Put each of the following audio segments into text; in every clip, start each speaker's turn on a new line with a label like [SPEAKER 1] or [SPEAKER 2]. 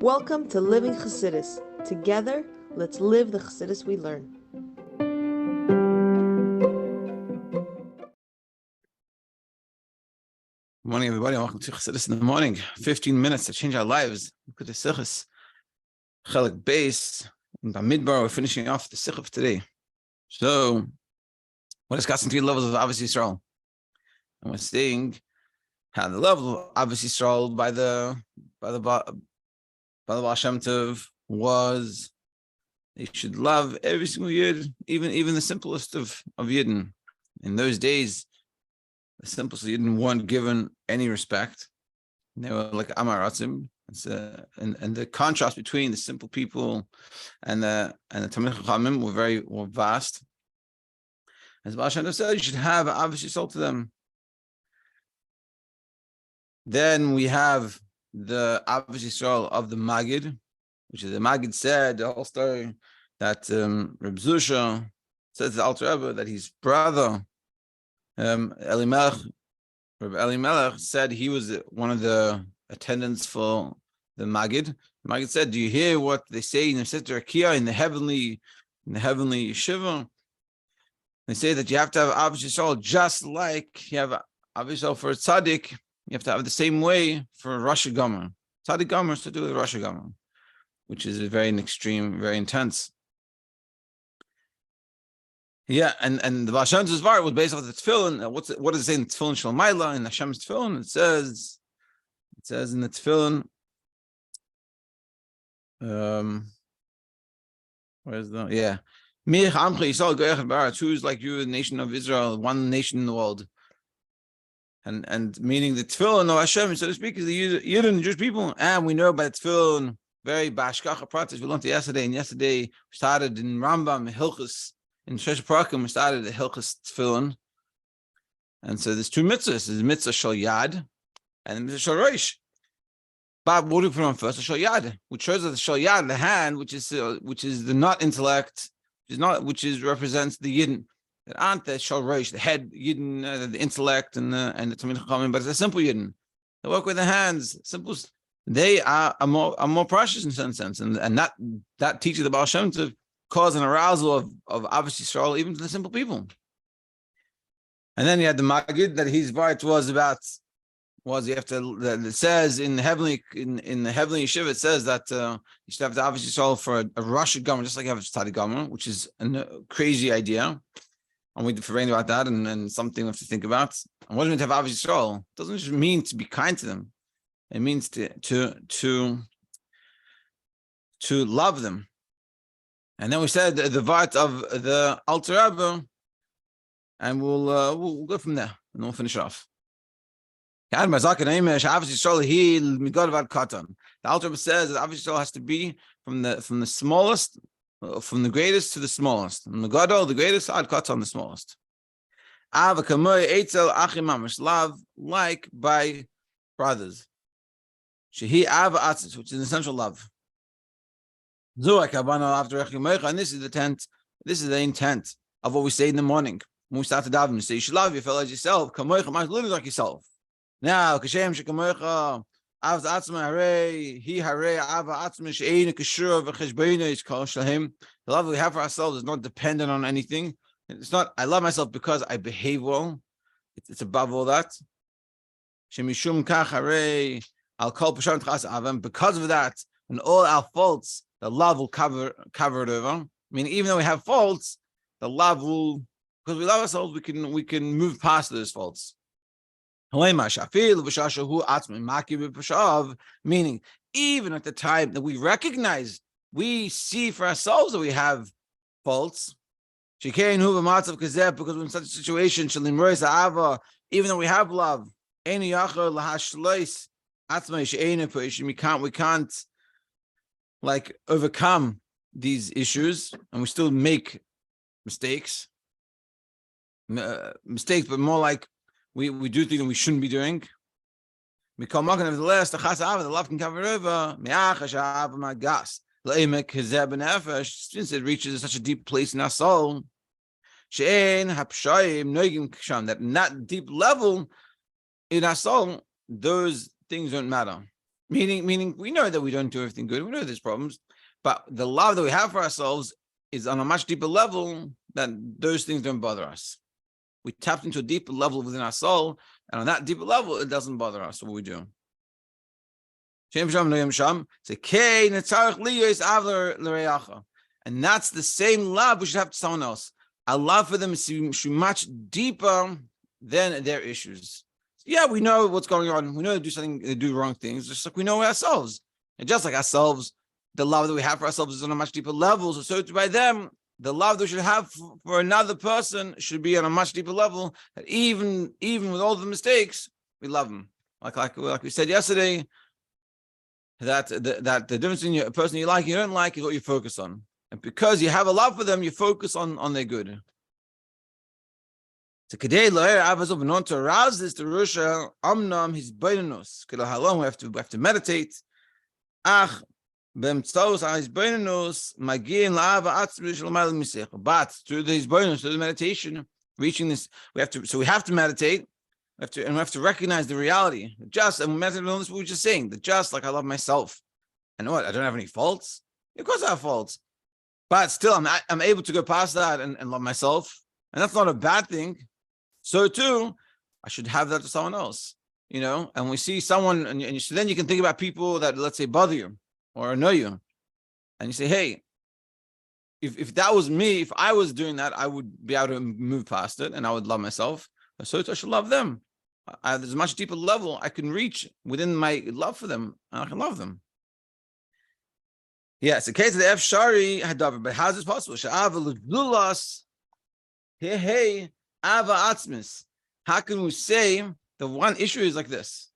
[SPEAKER 1] Welcome to Living Chassidus. Together, let's live the Chassidus we learn.
[SPEAKER 2] Good morning, everybody. Welcome to Chassidus in the morning. 15 minutes to change our lives. Look at the Sichos. Chelik Beis in Bamidbar. We're finishing off the Sichos today. So, we're discussing three levels of Avos Yisrael. And we're saying how the level of Avos Yisrael by the Baal Shem Tov was they should love every single Yid, even the simplest of Yidden. In those days, the simplest Yidden weren't given any respect. They were like Amaratzim. And the contrast between the simple people and the Talmid Chachamim were vast. As Baal Shem Tov said, you should have Avos Yisrael to them. Then we have the Avos Yisrael of the Magid, which is the Magid said the whole story that Reb Zusha says to the Alter Rebbe that his brother Reb Elimelech said he was one of the attendants for the Magid. The Magid said, "Do you hear what they say in the Sefer Rakia in the heavenly yeshiva? They say that you have to have Avos Yisrael just like you have Avos Yisrael for a tzaddik. You have to have the same way for Rosh Hashanah. Tzaddik Gomer is to do with Rosh Hashanah, which is very extreme, very intense." Yeah, and the Baal Shem Tov's Var was based off the Tefillin. What does it say in Tefillin Shalmaila in Hashem's Tefillin? It says in the Tefillin, where's the Mich Amcha Yisrael Goyechet Ba'aretz, who's like you, the nation of Israel, one nation in the world. And meaning the Tefillin of Hashem, so to speak, is the Yidden, the Jewish people. And we know by the Tefillin, very bashkacha pratis, we learned yesterday, and yesterday we started in Rambam, Hilchus, in Shesh Parakim, we started the Hilchus Tefillin. And so there's two mitzvahs. There's mitzvah shal yad and the mitzvah shal reish. But what do we put on first? The shal yad, which shows that the shal yad, the hand, which is the not intellect, which represents the Yidden. That aren't the shal reish, the head Yidden, the intellect and the Talmid Chachamim, but it's a simple Yidden. They work with the hands, simple. They are more precious in some sense, and that teaches the Baal Shem to cause an arousal of Avos Yisrael even to the simple people. And then you had the Magid that his part was you have to. It says in the heavenly yeshiva, it says that you should have the Avos Yisrael for a Rosh Hashanah, just like you have a Tzaddik Gomer, which is a crazy idea. And we forget about that, and something we have to think about. And what does it mean to have Avos Yisrael? It doesn't just mean to be kind to them. It means to love them. And then we said the vart of the Alter Rebbe, and we'll go from there, and we'll finish off. The Alter Rebbe says that Avos Yisrael has to be from the smallest, from the greatest to the smallest. From the Gadol, the greatest, ad katan, the smallest. Love like by brothers. Shehi ava atzis, which is an essential love. And this is the intent of what we say in the morning. When we start to daven, we say you should love your fellow as yourself. Literally like yourself. Now, kashem shekamoicha avz atzma harei hi harei ava atzma she'eina kashura v'cheshbeina is kol shalhem. The love we have for ourselves is not dependent on anything. It's not. I love myself because I behave well. It's above all that. Shemishum kach harei al kol pasham tchas avam. Because of that, and all our faults, the love will cover it over. I mean, even though we have faults, the love will, because we love ourselves, we can move past those faults. Meaning, even at the time that we recognize, we see for ourselves that we have faults. Because we're in such a situation, even though we have love, we can't like overcome these issues, and we still make mistakes, but more like we do things that we shouldn't be doing. Nevertheless, the love can cover over. Since it reaches such a deep place in our soul, that in that deep level in our soul, those things don't matter. Meaning, we know that we don't do everything good. We know there's problems, but the love that we have for ourselves is on a much deeper level that those things don't bother us. We tapped into a deeper level within our soul, and on that deeper level, it doesn't bother us what we do. And that's the same love we should have to someone else. Our love for them should be much deeper than their issues. Yeah, we know what's going on. We know they do something, they do wrong things, just like we know ourselves. And just like ourselves, the love that we have for ourselves is on a much deeper level. So by them, the love that we should have for another person should be on a much deeper level. That even with all the mistakes, we love them. Like we said yesterday, that the difference in a person you like and you don't like is what you focus on. And because you have a love for them, you focus on their good. So today, to arouse this, the Rusha Amnam his bonus. We have to meditate. But through these bonus, through the meditation, reaching this, we have to meditate. We have to recognize the reality. And meditate on this, what we were just saying, that just like I love myself. And what? I don't have any faults? Of course I have faults. But still, I'm able to go past that and love myself. And that's not a bad thing. So too, I should have that to someone else, and we see someone, and so then you can think about people that, let's say, bother you or annoy you. And you say, hey, if that was me, if I was doing that, I would be able to move past it and I would love myself. So I should love them. There's a much deeper level I can reach within my love for them, and I can love them. Yeah, it's the case of the F Shari Hadavar, but how is this possible? Hey, Ava Atzmis. How can we say the one issue is like this?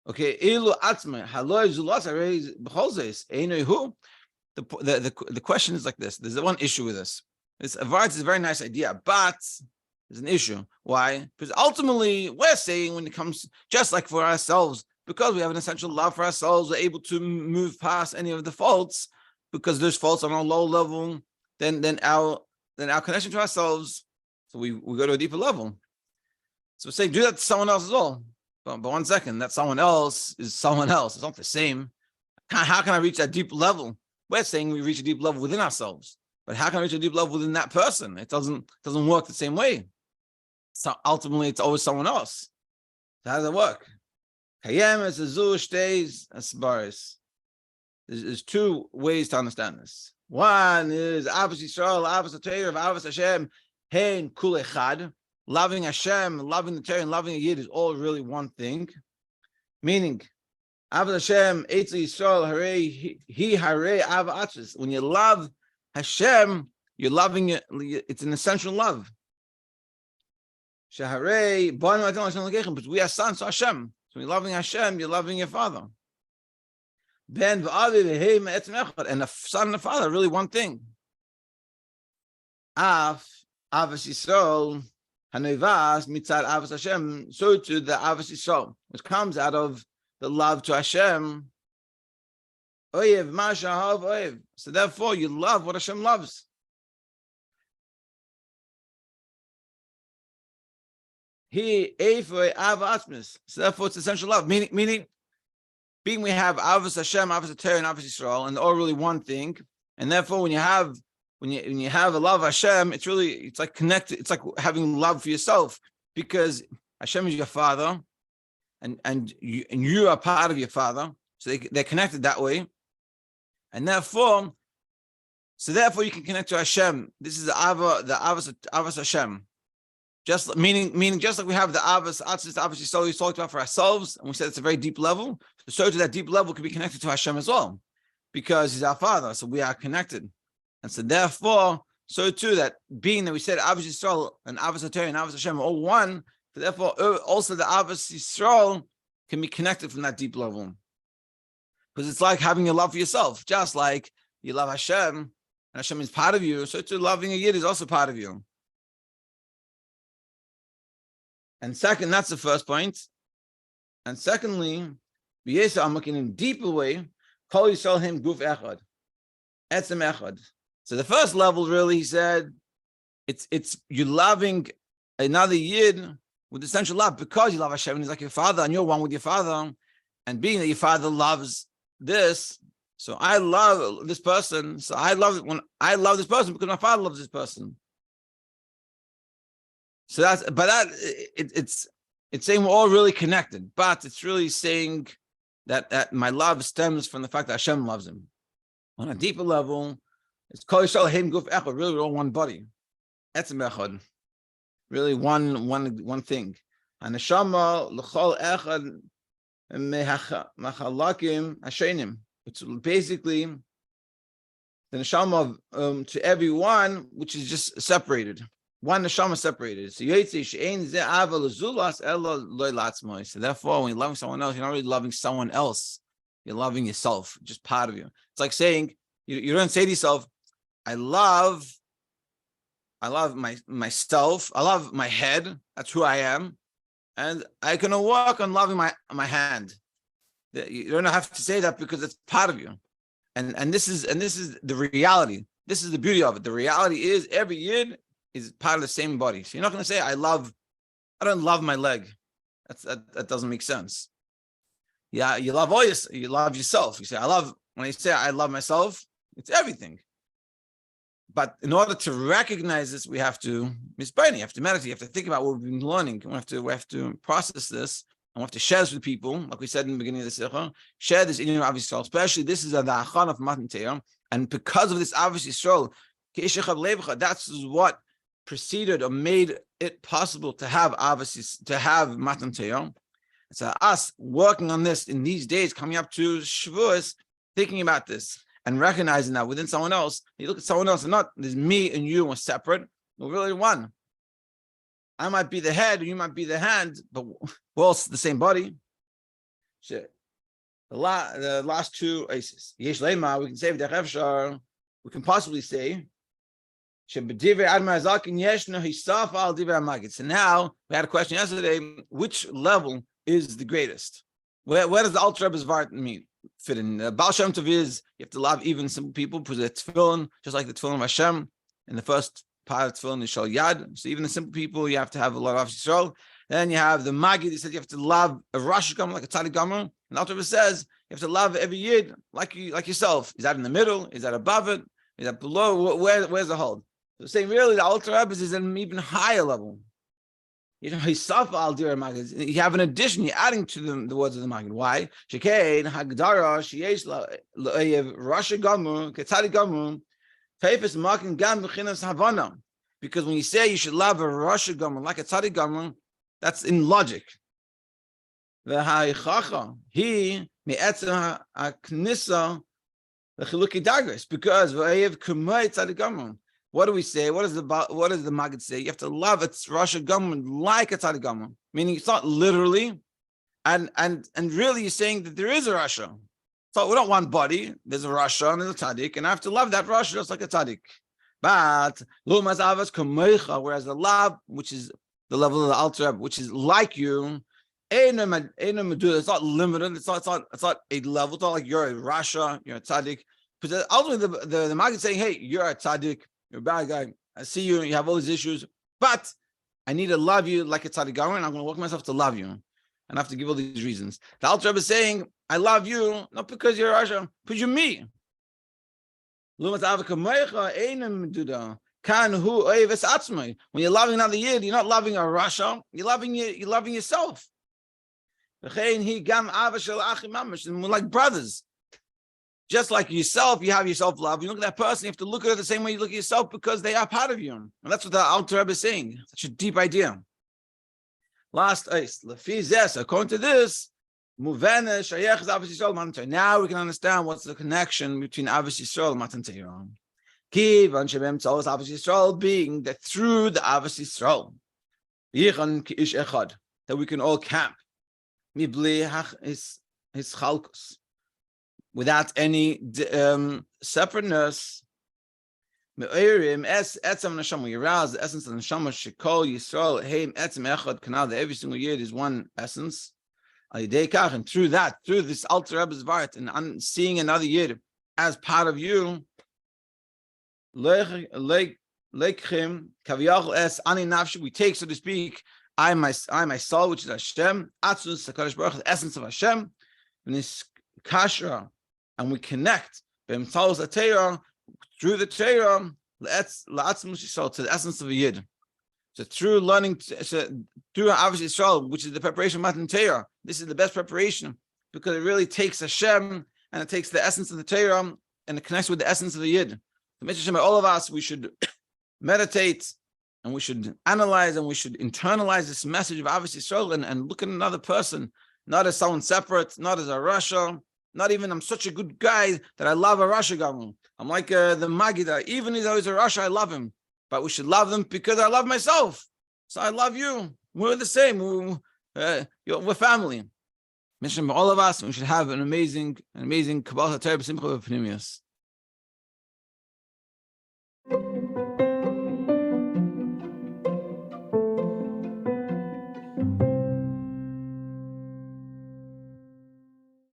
[SPEAKER 2] Okay, Ilu Atzma, Haloy Zulas Arei B'Cholzes, Einuhu. The question is like this. There's one issue with this. This Avartz is a very nice idea, but there's an issue. Why? Because ultimately, we're saying when it comes, just like for ourselves, because we have an essential love for ourselves, we're able to move past any of the faults, because those faults are on a low level, then our connection to ourselves. So we go to a deeper level. So we're saying do that to someone else as well. But 1 second, that someone else is someone else. It's not the same. How can I reach that deep level? We're saying we reach a deep level within ourselves. But how can I reach a deep level within that person? It doesn't work the same way. So ultimately, it's always someone else. So how does it work? There's two ways to understand this. One is Avos Yisrael, Avos HaTorah, Avos Hashem. Hein kul echad, loving Hashem, loving the Torah, and loving a Yid is all really one thing. Meaning, Avos Hashem, Eitzel Yisrael, Harei, He Harei Av Atzis. When you love Hashem, you're loving it. It's an essential love. Shaharei, Banu Atam Hashem Lekechem, but we are sons of Hashem. So when you're loving Hashem, you're loving your Father. Ben v'avi v'heim etzem echad, and the son and the father are really one thing. Avos Yisrael, Hanevas mitzad Avos Hashem, so to the Avos Yisrael, which comes out of the love to Hashem. Oyev mashahav oyev. So therefore, you love what Hashem loves. He eifoi avatzmis. So therefore, it's essential love. Meaning, being we have Avos Hashem, Avos HaTorah, and Avos Yisrael, and they're all really one thing. And therefore, when you have a love of Hashem, it's like connected. It's like having love for yourself, because Hashem is your Father, and you are part of your Father. So they're connected that way, and therefore you can connect to Hashem. This is the Avos Hashem. Just meaning, just like we have the Avos Atzis, the Avos Yisrael we talked about for ourselves, and we said it's a very deep level. So to that deep level can be connected to Hashem as well, because He's our Father. So we are connected. And so therefore, so too, that being that we said Avos Yisrael and Avos HaTorah and Avos Hashem are all one, so therefore also the Avos Yisrael can be connected from that deep level. Because it's like having a love for yourself, just like you love Hashem, and Hashem is part of you, so too loving a Yid is also part of you. And second, that's the first point. And secondly, I'm looking in a deeper way, Kol Yisrael him guf echad, etzem echad. So the first level, really, he said, it's you loving another Yid with essential love because you love Hashem and he's like your father and you're one with your father. and being that your father loves this, so I love this person. So I love it when I love this person because my father loves this person. So it's saying we're all really connected, but it's really saying that my love stems from the fact that Hashem loves him. On a deeper level, it's Kol Yisrael Heim Guf Echad, really we're all one body. Etzem Echad, really one thing. And Neshama L'chol Echad Mechalakim Hashenim. It's basically the Neshama to everyone, which is just separated. One neshama separated. So therefore, when you're loving someone else, you're not really loving someone else. You're loving yourself, just part of you. It's like saying, you don't say to yourself, I love myself, I love my head, that's who I am, and I can work on loving my hand. You don't have to say that because it's part of you. And this is the reality. This is the beauty of it. The reality is every yid is part of the same body. So you're not going to say, I don't love my leg. That doesn't make sense. Yeah, you love you love yourself. You say, when I say I love myself, it's everything. But in order to recognize this, we have to misburn, you have to meditate, you have to think about what we've been learning. We have to process this, and we have to share this with people, like we said in the beginning of the Sikha, share this in your Avis Yisrael, especially this is the Achan of Matan Torah, and because of this Avis Yisrael, that's what preceded or made it possible to have Matan Torah. So us working on this in these days, coming up to Shavuos, thinking about this and recognizing that within someone else, you look at someone else and not there's me and you are separate. We're really one. I might be the head, or you might be the hand, but we're all the same body. Shit. The last two aces. Yesh Lema, we can say we can possibly say. So now we had a question yesterday: which level is the greatest? Where does the Alter Rebbe's Vart fit in? Baal Shem Tov is you have to love even simple people because it's tefillin, just like the tefillin of Hashem. In the first part of tefillin is Shal Yad. So even the simple people, you have to have a lot of Yisrael. Then you have the Magid. He said you have to love a Rosh Gomer like a Tzaddik Gomer. And Alter Rebbe says you have to love every Yid like yourself. Is that in the middle? Is that above it? Is that below? Where's the hold? So saying really the Alter Rebbe is at an even higher level. You know, you have an addition, you're adding to the words of the Magid. Why? Because when you say you should love a Rosh Gomer like a Tzaddik Gomer, that's in logic. Because what do we say? What does the Maggid say? You have to love its Rosh Gomer like a Tzaddik Gomer, meaning it's not literally, and really you're saying that there is a Rasha. So we don't want body. There's a Rasha and there's a Tzaddik, and I have to love that Rasha just like a Tzaddik. But whereas the love, which is the level of the Alter Rebbe, which is like you, it's not limited. It's not a level. It's not like you're a Rasha, you're a Tzaddik. Because ultimately the Maggid is saying, hey, you're a Tzaddik. You're a bad guy. I see you. You have all these issues, but I need to love you like a tzaddik gomer, and I'm going to work myself to love you, and I have to give all these reasons. The Alter Rebbe is saying, I love you not because you're Rasha, because you're me. When you're loving another yid, you're not loving a Rasha. You're loving yourself. We're like brothers. Just like yourself, you have yourself love. You look at that person, you have to look at it the same way you look at yourself because they are part of you. And that's what the Alter Rebbe is saying. Such a deep idea. Last ice. According to this, now we can understand what's the connection between Avis Yisrael and Matan Torah. Being that through the Avis Yisrael, that we can all camp. Without any separateness, you arouse the essence of the neshama. Shekol Yisrael heim etzem echad kanal. That every single yid is one essence. And through that, through this Alter Rebbe's vart, and seeing another yid as part of you, we take, so to speak, I my soul, which is Hashem, Atzus Hakadosh Baruch Hu, the essence of Hashem. kashra, and we connect through the Torah to the essence of a yid. So through learning, through obviously Israel, which is the preparation of Matan Torah, this is the best preparation because it really takes Hashem and it takes the essence of the Torah and it connects with the essence of the yid. So, Hashem, all of us, we should meditate and we should analyze and we should internalize this message of obviously Israel and look at another person, not as someone separate, not as a Rasha, not even I'm such a good guy that I love a Rasha Gamu. I'm like the Magida, even though he's a Rasha, I love him. But we should love them because I love myself. So I love you. We're the same. We're family. Mission all of us. We should have an amazing Kabbalah Torah B'Simcha B'Pnimius.